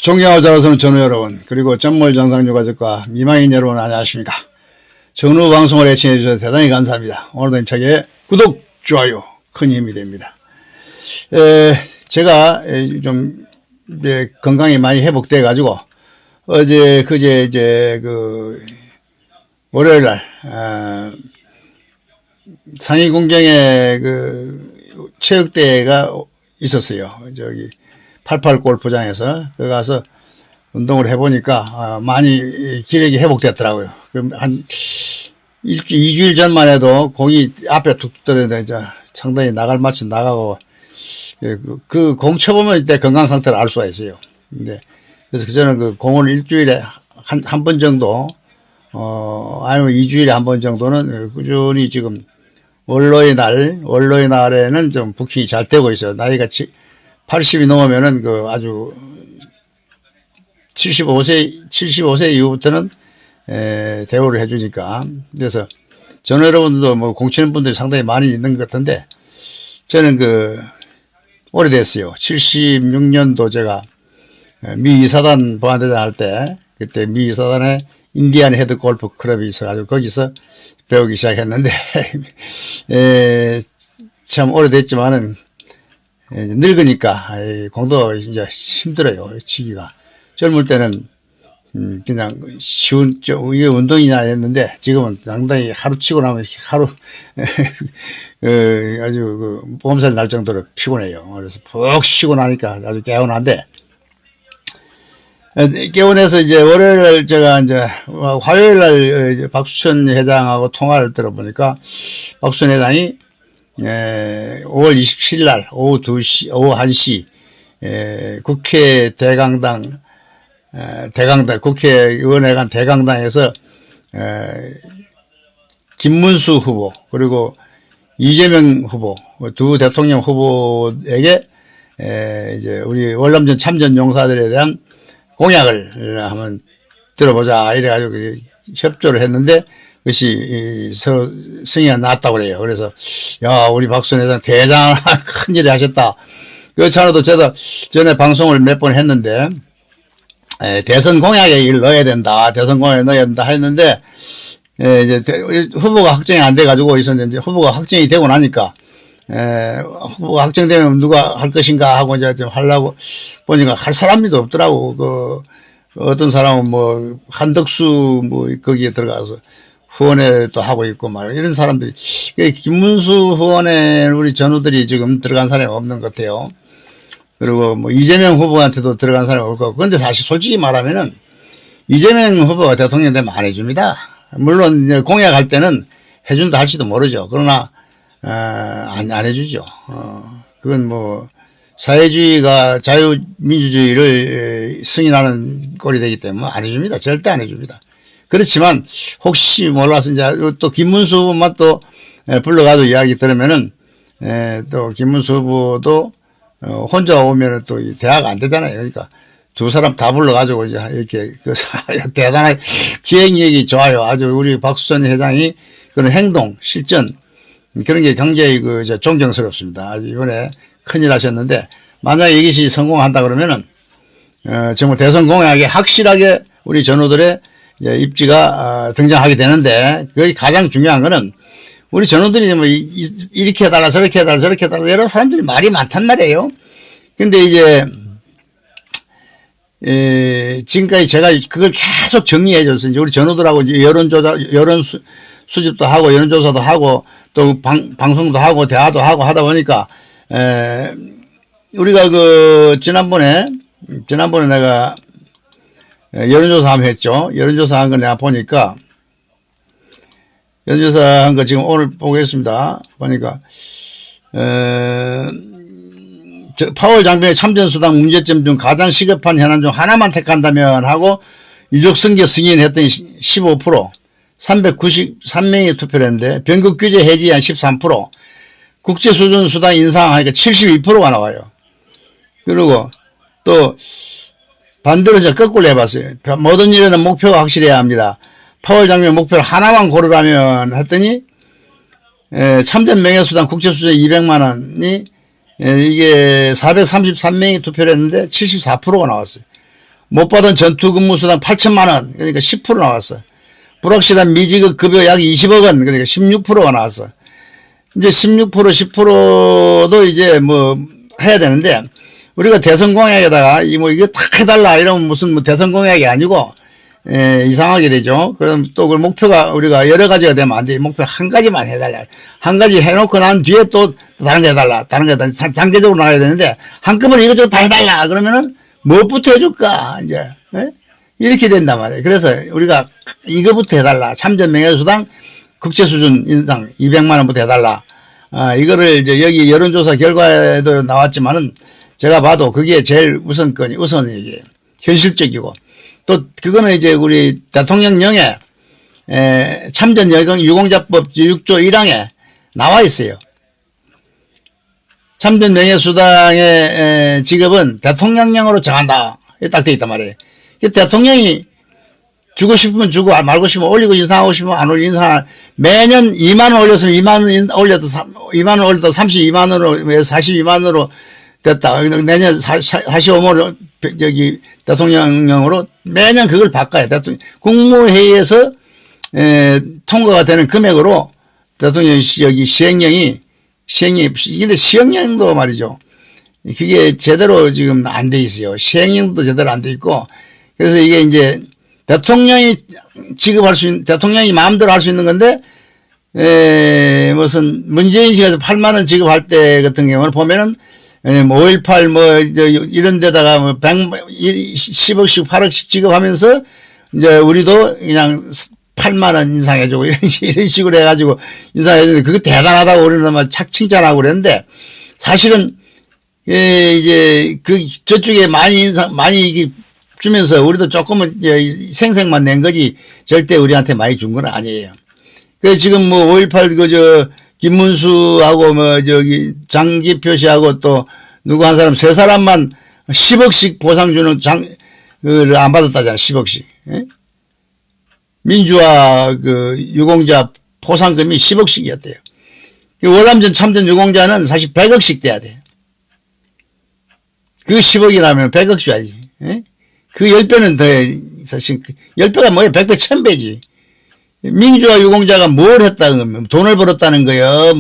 존경하고 자라서는 전우 여러분, 그리고 점몰 정상주 가족과 미망인 여러분 안녕하십니까. 전우 방송을 애청해 주셔서 대단히 감사합니다. 오늘도 힘차게 구독, 좋아요 큰 힘이 됩니다. 제가 좀 건강이 많이 회복돼 가지고 어제 그제 이제 월요일 날 상위 공경에 체육대회가 있었어요. 저기 88 골프장에서 그 가서 운동을 해보니까 많이 기력이 회복됐더라고요. 한 2주일 전만 해도 공이 앞에 툭툭 떨어졌는데 이제 상당히 나갈 맛이 나가고 그 공 쳐보면 이때 건강 상태를 알 수가 있어요. 근데 그래서 저는 그 공을 일주일에 한 번 정도 아니면 2주일에 한 번 정도는 꾸준히 지금 월로의 날에는 좀 부킹이 잘 되고 있어요. 나이가 80이 넘으면은 아주 75세 이후부터는 대우를 해주니까. 그래서 전 여러분들도 뭐 공치는 분들이 상당히 많이 있는 것 같은데 저는 오래됐어요. 76년도 제가 미 이사단 보안대장 할 때 그때 미 이사단에 인디안 헤드 골프 클럽이 있어가지고 거기서 배우기 시작했는데 참 오래됐지만은 늙으니까 공도 이제 힘들어요. 치기가. 젊을 때는 그냥 이게 운동이냐 했는데 지금은 상당히 하루 치고 나면 하루 아주 보험살 날 정도로 피곤해요. 그래서 푹 쉬고 나니까 아주 개운한데 개운해서 이제 월요일 제가 이제 화요일 날 박수천 회장하고 통화를 들어보니까 박수천 회장이 5월 27일 날 오후 1시 국회 국회의원회관 대강당에서 김문수 후보 그리고 이재명 후보 두 대통령 후보에게 이제 우리 월남전 참전 용사들에 대한 공약을 한번 들어보자 이래가지고 협조를 했는데 그것이 서로 승인이 났다고 그래요. 그래서 야 우리 박수천 회장 대단한 큰일을 하셨다. 그렇잖아도 저도 전에 방송을 몇 번 했는데 대선 공약에 이걸 넣어야 된다. 대선 공약에 넣어야 된다 했는데 이제 후보가 확정이 안 돼가지고 있었는데 후보가 확정이 되고 나니까 후보가 확정되면 누가 할 것인가 하고 이제 좀 하려고 보니까 할 사람이 없더라고. 어떤 사람은 뭐 한덕수 뭐 거기에 들어가서 후원회 또 하고 있고 말 이런 사람들이 김문수 후원회 우리 전우들이 지금 들어간 사람이 없는 것 같아요. 그리고 뭐 이재명 후보한테도 들어간 사람이 없고 그런데 사실 솔직히 말하면은 이재명 후보가 대통령 되면 안 해줍니다. 물론 이제 공약할 때는 해준다 할지도 모르죠. 그러나 안 해주죠. 그건 뭐 사회주의가 자유민주주의를 승인하는 꼴이 되기 때문에 안 해줍니다. 절대 안 해줍니다. 그렇지만 혹시 몰라서 이제 또 김문수 후보만 또 불러가지고 이야기 들으면은 또 김문수 후보도 혼자 오면은 또 대화가 안 되잖아요. 그러니까 두 사람 다 불러가지고 이제 이렇게 대단하게 기획력이 좋아요. 아주 우리 박수천 회장이 그런 행동, 실전 그런 게 굉장히 존경스럽습니다. 아주 이번에 큰일 하셨는데 만약에 이것이 성공한다 그러면은 정말 대선 공약에 확실하게 우리 전우들의 이제 입지가 등장하게 되는데 그게 가장 중요한 거는 우리 전우들이 뭐 이렇게 해달라 저렇게 해달라 저렇게 해달라 여러 사람들이 말이 많단 말이에요. 근데 이제 지금까지 제가 그걸 계속 정리해 줬어요. 우리 전우들하고 여론 수집도 하고 여론조사도 하고 또 방송도 하고 대화도 하고 하다 보니까 우리가 지난번에 내가 여론조사 한번 했죠. 여론조사 한 거 내가 보니까 여론조사 한 거 지금 오늘 보겠습니다. 보니까 파월 장병의 참전수당 문제점 중 가장 시급한 현안 중 하나만 택한다면 하고 유족승계 승인했더니 15%, 393명이 투표를 했는데 변국규제 해지한 13%, 국제수준수당 인상하니까 72%가 나와요. 그리고 또 반대로 이제 거꾸로 해봤어요. 모든 일에는 목표가 확실해야 합니다. 파월 장병 목표를 하나만 고르라면 했더니 참전 명예수당 국제수준 200만 원이 이게 433명이 투표를 했는데 74%가 나왔어요. 못 받은 전투근무수당 8천만 원, 그러니까 10% 나왔어. 불확실한 미지급 급여 약 20억 원, 그러니까 16%가 나왔어. 이제 16%, 10%도 이제 뭐 해야 되는데, 우리가 대선 공약에다가 뭐 이거 다 해달라 이러면 무슨 뭐 대선 공약이 아니고, 이상하게 되죠. 그럼 또 그 목표가 우리가 여러 가지가 되면 안 돼. 목표 한 가지만 해달라. 한 가지 해놓고 난 뒤에 또 다른 거 해달라. 다른 거 해달라. 단계적으로 나가야 되는데, 한꺼번에 이것저것 다 해달라. 그러면은 무엇부터 해줄까? 이제, 이렇게 된단 말이에요. 그래서 우리가 이거부터 해달라. 참전 명예수당 국제 수준 인상 200만 원부터 해달라. 이거를 이제 여기 여론조사 결과에도 나왔지만은 제가 봐도 그게 제일 우선이에요. 현실적이고. 또 그거는 이제 우리 대통령령에 참전 유공자법 6조 1항에 나와 있어요. 참전 명예수당의 지급은 대통령령으로 정한다. 이렇게 딱 되어 있단 말이에요. 대통령이 주고 싶으면 주고 말고 싶으면 올리고 인상하고 싶으면 안 올리고 인상. 매년 2만 원 올렸으면 2만 원 올려도 2만 원 올려도 32만 원으로 42만 원으로 됐다. 내년 45만 원 저기 대통령령으로 매년 그걸 바꿔야 돼. 국무회의에서 통과가 되는 금액으로 대통령 여기 시행령이 근데 시행령도 말이죠. 그게 제대로 지금 안 돼 있어요. 시행령도 제대로 안 돼 있고. 그래서 이게 이제 대통령이 지급할 수 있는, 대통령이 마음대로 할 수 있는 건데, 무슨 문재인 씨가 8만 원 지급할 때 같은 경우는 보면은 5.18 이런 데다가 10억씩 8억씩 지급하면서 이제 우리도 그냥 8만 원 인상해주고 이런 식으로 해가지고 인상해주는데 그거 대단하다고 우리는 막 칭찬하고 그랬는데 사실은 이제 저쪽에 많이 주면서 우리도 조금은 생색만 낸 거지 절대 우리한테 많이 준 건 아니에요. 그래서 지금 5.18 김문수하고 장기표 씨하고 또 누구 한 사람 세 사람만 10억씩 보상 주는 그걸 안 받았다잖아. 10억씩. 예? 민주화 유공자 포상금이 10억씩이었대요. 월남전 참전 유공자는 사실 100억씩 돼야 돼. 그 10억이라면 100억 줘야지. 예? 그 10배는 더 사실 10배가 뭐야? 100배 1000배지. 민주화 유공자가 뭘 했다는 돈을 벌었다는 거예요.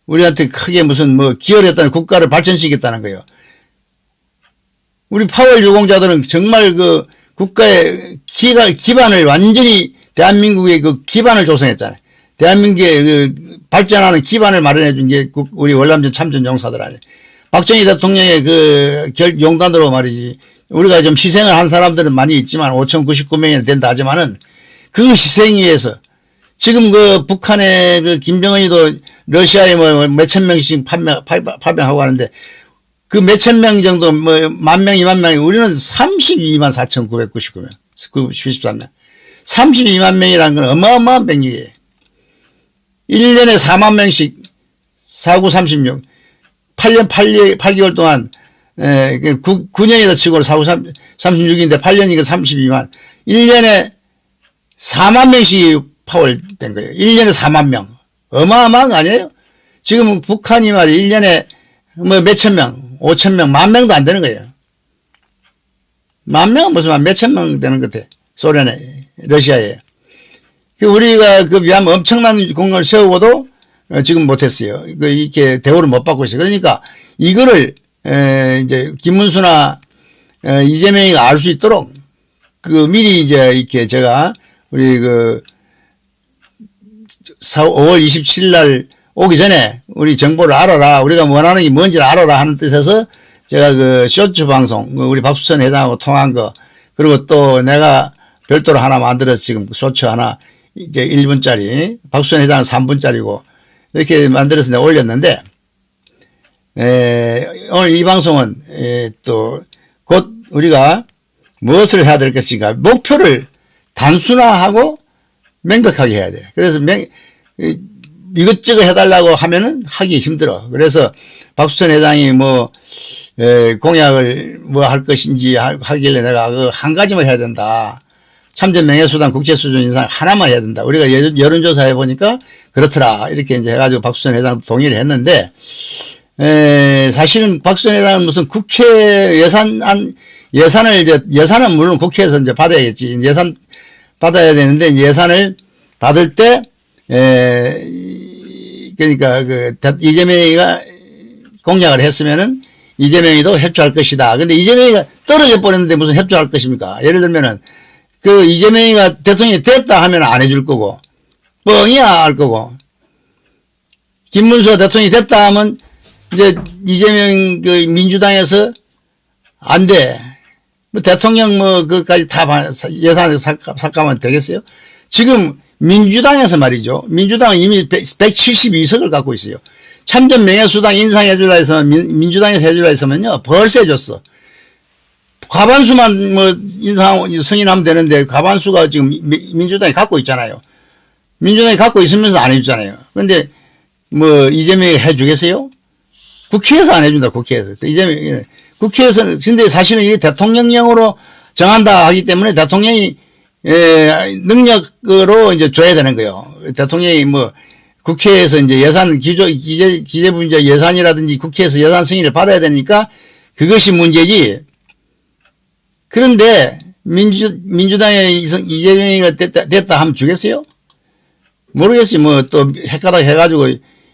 우리한테 크게 무슨 기여를 했다는 국가를 발전시켰다는 거예요. 우리 파월 유공자들은 정말 국가의 기반을 완전히 대한민국의 기반을 조성했잖아요. 대한민국의 발전하는 기반을 마련해 준 게 우리 월남전 참전 용사들 아니에요. 박정희 대통령의 용단으로 말이지. 우리가 좀 희생을 한 사람들은 많이 있지만 5,099명이나 된다 하지만은 그 희생 위해서 지금 북한의 김정은이도 러시아에 몇천 명씩 파병하고 하는데 그 몇천 명 정도 만 명, 2만 명이 우리는 32만 4,999명, 93명. 32만 명이라는 건 어마어마한 병력이에요. 1년에 4만 명씩 49, 36. 8개월 동안 9년이다 치고 49, 36인데 8년이니까 32만. 1년에 4만 명씩 파월된 거예요. 1년에 4만 명. 어마어마한 거 아니에요? 지금 북한이 말이야 1년에 몇천 명, 5천 명, 만 명도 안 되는 거예요. 만 명은 무슨 몇천 명 되는 것 같아. 소련에, 러시아에. 우리가 위함 엄청난 공간을 세우고도 지금 못했어요. 이렇게 대우를 못 받고 있어요. 그러니까 이거를 이제 김문수나 이재명이가 알 수 있도록 미리 이제 이렇게 제가 우리 5월 27일 날 오기 전에 우리 정보를 알아라. 우리가 원하는 게 뭔지를 알아라 하는 뜻에서 제가 쇼츠 방송, 우리 박수천 회장하고 통화한 거, 그리고 또 내가 별도로 하나 만들어서 지금 쇼츠 하나, 이제 1분짜리, 박수천 회장은 3분짜리고, 이렇게 만들어서 내가 올렸는데, 오늘 이 방송은, 또, 곧 우리가 무엇을 해야 될 것인가, 목표를 단순화하고 명백하게 해야 돼. 그래서 이것저것 해달라고 하면은 하기 힘들어. 그래서 박수천 회장이 공약을 할 것인지 하길래 내가 한 가지만 해야 된다. 참전 명예수당 국제수준 인상 하나만 해야 된다. 우리가 여론조사 해보니까 그렇더라. 이렇게 이제 해가지고 박수천 회장도 동의를 했는데, 사실은 박수천 회장은 무슨 국회 예산은 물론 국회에서 이제 받아야겠지. 예산 받아야 되는데, 예산을 받을 때, 그러니까 이재명이가 공약을 했으면은 이재명이도 협조할 것이다. 근데 이재명이가 떨어져 버렸는데 무슨 협조할 것입니까? 예를 들면은, 이재명이가 대통령이 됐다 하면 안 해줄 거고, 뻥이야 할 거고, 김문수가 대통령이 됐다 하면, 이제 이재명 민주당에서 안 돼. 대통령 그까지 다 예산을 삭감하면 되겠어요? 지금 민주당에서 말이죠. 민주당은 이미 172석을 갖고 있어요. 참전 명예수당 인상해주라 해서 민주당에서 해주라 했으면요. 벌써 해줬어. 과반수만 승인하면 되는데 과반수가 지금 민주당이 갖고 있잖아요. 민주당이 갖고 있으면서 안 해주잖아요. 근데 이재명이 해주겠어요? 국회에서 안 해준다, 국회에서. 이재명이, 국회에서는, 근데 사실은 이게 대통령령으로 정한다 하기 때문에 대통령이, 능력으로 이제 줘야 되는 거예요. 대통령이 국회에서 이제 예산, 기재부 이제 예산이라든지 국회에서 예산 승인을 받아야 되니까 그것이 문제지. 그런데 민주당의 이재명이가 됐다 하면 주겠어요? 모르겠지. 또 헷가닥 해가지고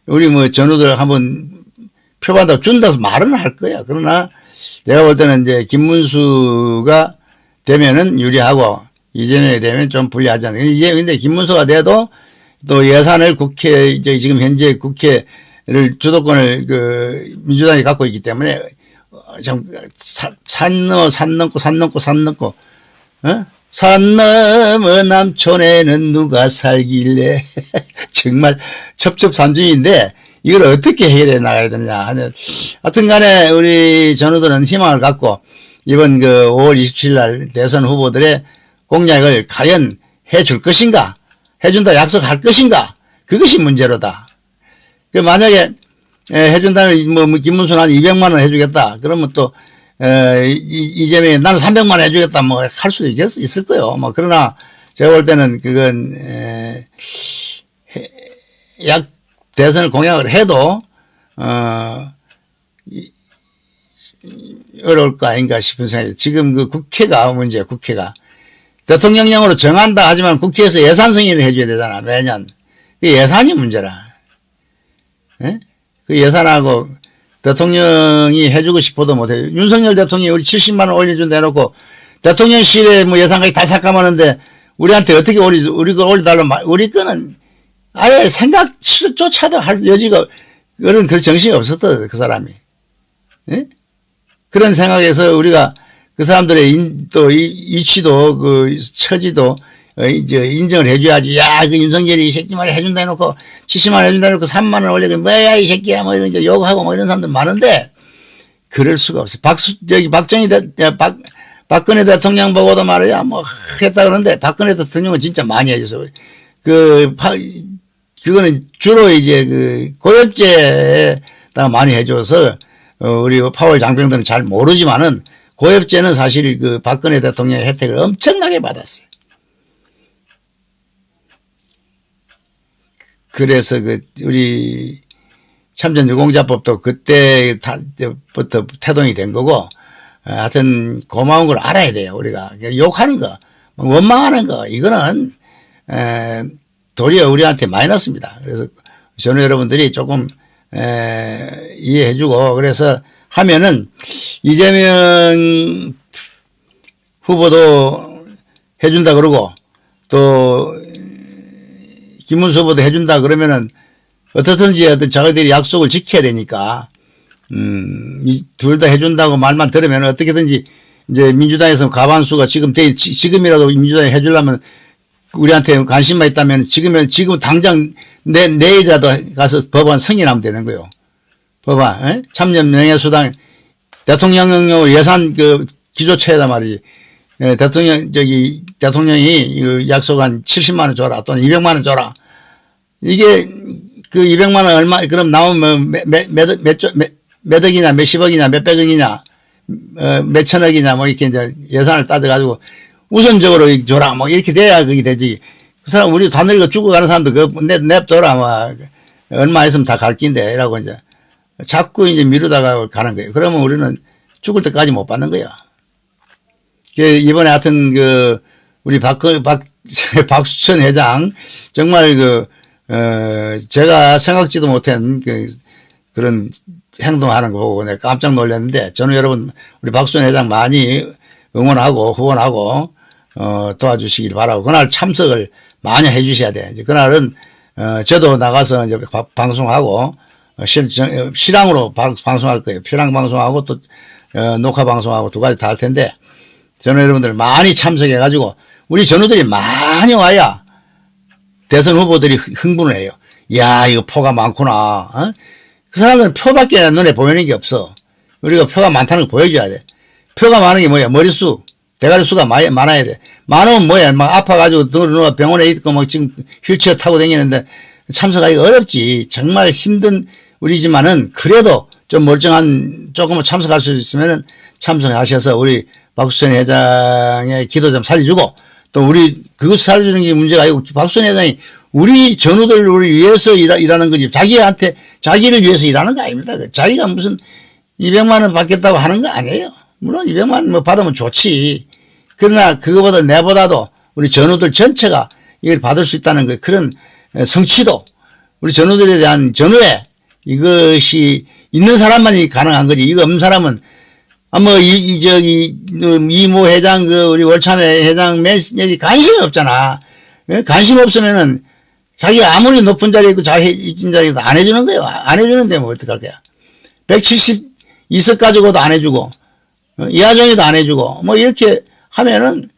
우리 전우들 한번 표본다고 준다서 말은 할 거야. 그러나 내가 볼 때는 이제 김문수가 되면은 유리하고 이재명이 되면 좀 불리하지 않나. 근데 김문수가 돼도 또 예산을 이제 지금 현재 국회를 주도권을 민주당이 갖고 있기 때문에 좀 산 넘고 산 넘어 남촌에는 누가 살길래 정말 첩첩산중인데 이걸 어떻게 해결해 나가야 되느냐 하여튼 간에 우리 전우들은 희망을 갖고 이번 5월 27일 날 대선 후보들의 공약을 과연 해줄 것인가, 해준다 약속할 것인가, 그것이 문제로다. 만약에 해준다면 김문수는 한 200만 원 해주겠다. 그러면 또 이재명이 나는 300만 원 해주겠다 할 수도 있을 거예요. 그러나 제가 볼 때는 그건 대선을 공약을 해도 어려울 거 아닌가 싶은 생각이. 지금 국회가 문제예요. 국회가 대통령령으로 정한다 하지만 국회에서 예산 승인을 해줘야 되잖아. 매년. 그 예산이 문제라. 그 예산하고 대통령이 해주고 싶어도 못해요. 윤석열 대통령이 우리 70만 원 올려준다 해놓고 대통령실에 예산까지 다 삭감하는데 우리한테 어떻게 우리가 올려달라고 우리 거는 아예 생각조차도 할 여지가, 그런 정신이 없었다, 그 사람이. 예? 그런 생각에서 우리가 그 사람들의 또 위치도, 처지도, 인정을 해줘야지. 야, 윤석열이 이 새끼 말 해준다 해놓고, 70만 원 해준다 해놓고 3만 원 올려고, 뭐야, 이 새끼야, 이런, 욕하고 이런 사람들 많은데, 그럴 수가 없어. 박근혜 대통령 보고도 말이야, 했다 그러는데, 박근혜 대통령은 진짜 많이 해줘서, 그거는 주로 이제 고엽제에다가 많이 해줘서, 우리 파월 장병들은 잘 모르지만은, 고엽제는 사실 박근혜 대통령의 혜택을 엄청나게 받았어요. 그래서 우리 참전유공자법도 그때부터 태동이 된 거고, 하여튼 고마운 걸 알아야 돼요, 우리가. 욕하는 거, 원망하는 거, 이거는, 도리어 우리한테 마이너스입니다. 그래서 전우 여러분들이 조금 이해해주고, 그래서 하면은 이재명 후보도 해준다 그러고 또 김문수 후보도 해준다 그러면은 어떻든지 자기들이 약속을 지켜야 되니까 둘 다 해준다고 말만 들으면 어떻게든지 이제 민주당에서 과반수가 지금이라도 민주당이 해주려면 우리한테 관심만 있다면 지금 당장 내일이라도 가서 법안 승인하면 되는 거예요. 법안, 참여 명예수당 대통령령 예산 기조처에다 말이지. 대통령이 약속한 70만원 줘라 또는 200만원 줘라. 이게 200만원 얼마, 그럼 나오면 몇 억이냐, 몇십억이냐, 몇백억이냐, 몇천억이냐, 이렇게 이제 예산을 따져가지고 우선적으로 줘라, 이렇게 돼야 그게 되지. 그 사람, 우리 다 늙어 죽어가는 사람도 냅둬라, 얼마 있으면 다 갈 낀데, 이라고 이제. 자꾸 이제 미루다가 가는 거예요. 그러면 우리는 죽을 때까지 못 받는 거야. 이번에 하여튼 우리 박수천 회장, 정말 제가 생각지도 못한 그런 행동하는 거 보고 내가 깜짝 놀랐는데, 저는 여러분, 우리 박수천 회장 많이 응원하고 후원하고, 도와주시길 바라고, 그날 참석을 많이 해 주셔야 돼. 이제 그날은, 저도 나가서 이제 방송하고, 실황으로 방송할 거예요. 실황 방송하고 또, 녹화 방송하고 두 가지 다 할 텐데, 저는 여러분들 많이 참석해가지고, 우리 전우들이 많이 와야 대선 후보들이 흥분을 해요. 야, 이거 표가 많구나. 그 사람들은 표밖에 눈에 보이는 게 없어. 우리가 표가 많다는 걸 보여줘야 돼. 표가 많은 게 뭐야? 머릿수, 대가리 수가 많아야 돼. 많으면 뭐야? 막 아파가지고 누워 병원에 있고 막 지금 휠체어 타고 다니는데 참석하기가 어렵지. 정말 힘든 우리지만은 그래도 좀 멀쩡한 조금은 참석할 수 있으면은 참석하셔서 우리 박수천 회장의 기도 좀 살려주고, 또 우리 그것 살려주는 게 문제가 아니고 박수천 회장이 우리 전우들을 위해서 일하는 거지, 자기를 위해서 일하는 거 아닙니다. 자기가 무슨 200만 원 받겠다고 하는 거 아니에요. 물론 200만 원 뭐 받으면 좋지. 그러나 그거보다 내보다도 우리 전우들 전체가 이걸 받을 수 있다는 그 그런 성취도, 우리 전우들에 대한 전우회, 이것이 있는 사람만이 가능한 거지. 이거 없는 사람은 이모 회장, 우리 월참회 회장 여기 관심이 없잖아. 관심 없으면은 자기가 아무리 높은 자리에 있고 자기 있는 자리에도 안 해주는 거예요. 안 해주는데 뭐 어떡할 거야. 172석 가지고도 안 해주고, 이하정이도 안 해주고, 뭐 이렇게 하면은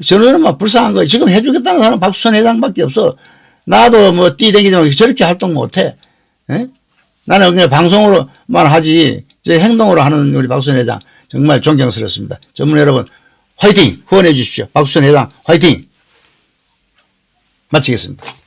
저는 막 불쌍한 거예요. 지금 해주겠다는 사람은 박수천 회장밖에 없어. 나도 뭐 뛰댕기지만 저렇게 활동 못 해. 나는 그냥 방송으로만 하지, 제 행동으로 하는 우리 박수천 회장 정말 존경스럽습니다. 전문 여러분 화이팅! 후원해 주십시오. 박수천 회장 화이팅! 마치겠습니다.